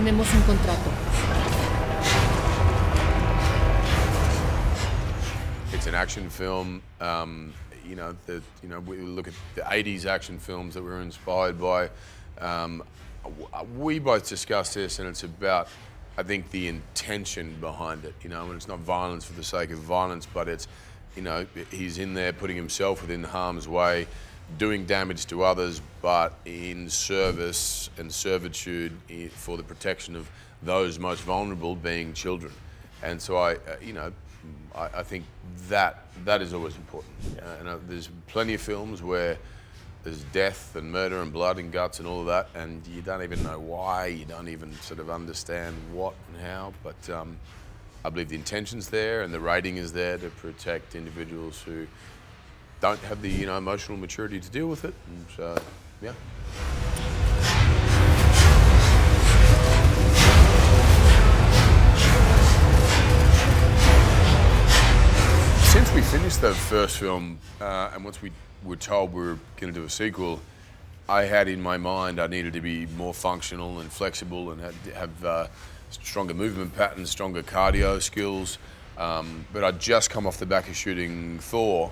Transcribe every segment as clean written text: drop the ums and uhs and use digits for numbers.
Tenemos un contrato. It's an action film. We look at the 80s action films that we were inspired by. We both discussed this, and it's about, I think, the intention behind it. And it's not violence for the sake of violence, but it's, he's in there putting himself within harm's way, doing damage to others, but in service and servitude for the protection of those most vulnerable, being children. And so I think that is always important. There's plenty of films where there's death and murder and blood and guts and all of that, and you don't even know why, you don't even sort of understand what and how, but I believe the intention's there and the rating is there to protect individuals who don't have the emotional maturity to deal with it, and so, yeah. Since we finished the first film, and once we were told we were going to do a sequel, I had in my mind I needed to be more functional and flexible and have stronger movement patterns, stronger cardio skills. But I'd just come off the back of shooting Thor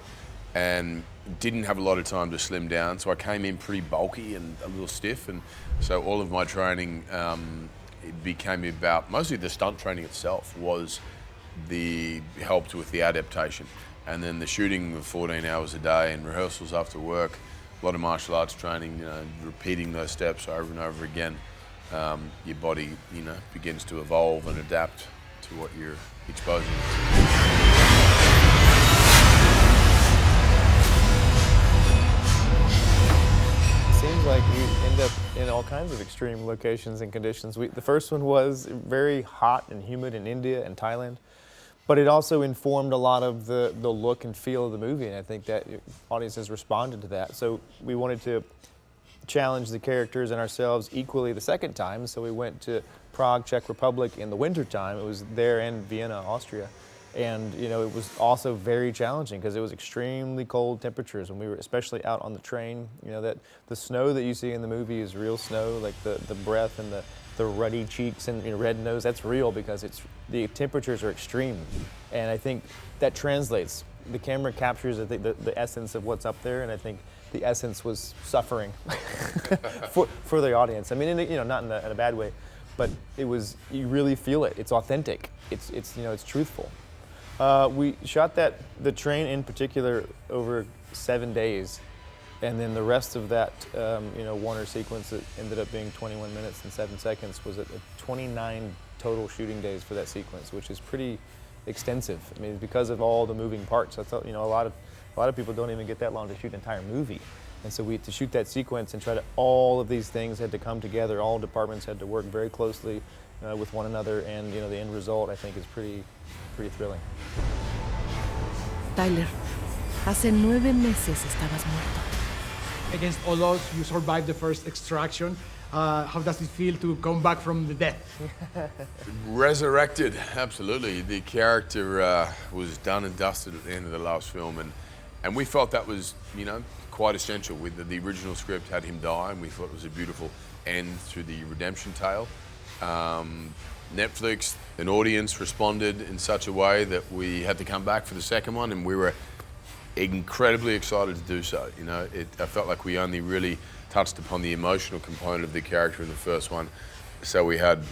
and didn't have a lot of time to slim down, so I came in pretty bulky and a little stiff, and so all of my training it became about, mostly the stunt training itself was helped with the adaptation, and then the shooting of 14 hours a day and rehearsals after work, a lot of martial arts training, repeating those steps over and over again. Your body, begins to evolve and adapt to what you're exposing. Seems like you end up in all kinds of extreme locations and conditions. The first one was very hot and humid in India and Thailand, but it also informed a lot of the look and feel of the movie, and I think that audiences responded to that. So we wanted to challenge the characters and ourselves equally the second time, so we went to Prague, Czech Republic in the winter time. It was there and Vienna, Austria. And it was also very challenging because it was extremely cold temperatures when we were, especially out on the train. That the snow that you see in the movie is real snow, like the breath and the ruddy cheeks and red nose. That's real because the temperatures are extreme, and I think that translates. The camera captures the essence of what's up there, and I think the essence was suffering for the audience. I mean, not in a bad way, but it was. You really feel it. It's authentic. It's truthful. We shot the train in particular over 7 days, and then the rest of that, Warner sequence that ended up being 21 minutes and 7 seconds was 29 total shooting days for that sequence, which is pretty extensive. I mean, because of all the moving parts. I thought, a lot of people don't even get that long to shoot an entire movie, and so to shoot that sequence and all of these things had to come together. All departments had to work very closely with one another, and the end result I think is pretty thrilling. Tyler, hace 9 meses estabas muerto. Against all odds, you survived the first extraction. How does it feel to come back from the death? Resurrected, absolutely. The character was done and dusted at the end of the last film, and we felt that was, quite essential. The original script had him die, and we thought it was a beautiful end to the redemption tale. Netflix, an audience responded in such a way that we had to come back for the second one, and we were incredibly excited to do so. I felt like we only really touched upon the emotional component of the character in the first one. So we had,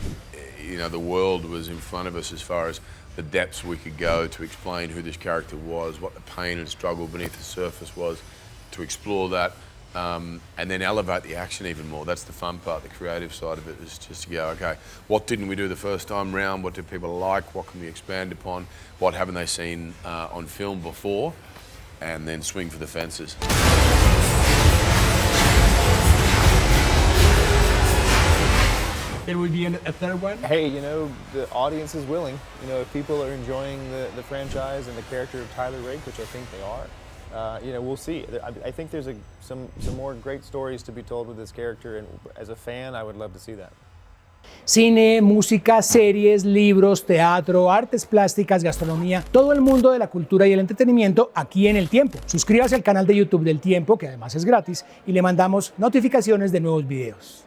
the world was in front of us as far as the depths we could go to explain who this character was, what the pain and struggle beneath the surface was, to explore that. And then elevate the action even more. That's the fun part, the creative side of it, is just to go, okay, what didn't we do the first time round? What did people like? What can we expand upon? What haven't they seen on film before? And then swing for the fences. There will be a third one? Hey, the audience is willing. If people are enjoying the franchise and the character of Tyler Rake, which I think they are, we'll see. I think there's some more great stories to be told with this character, and as a fan, I would love to see that. Cine, música, series, libros, teatro, artes plásticas, gastronomía, todo el mundo de la cultura y el entretenimiento aquí en El Tiempo. Suscríbase al canal de YouTube del Tiempo, que además es gratis, y le mandamos notificaciones de nuevos videos.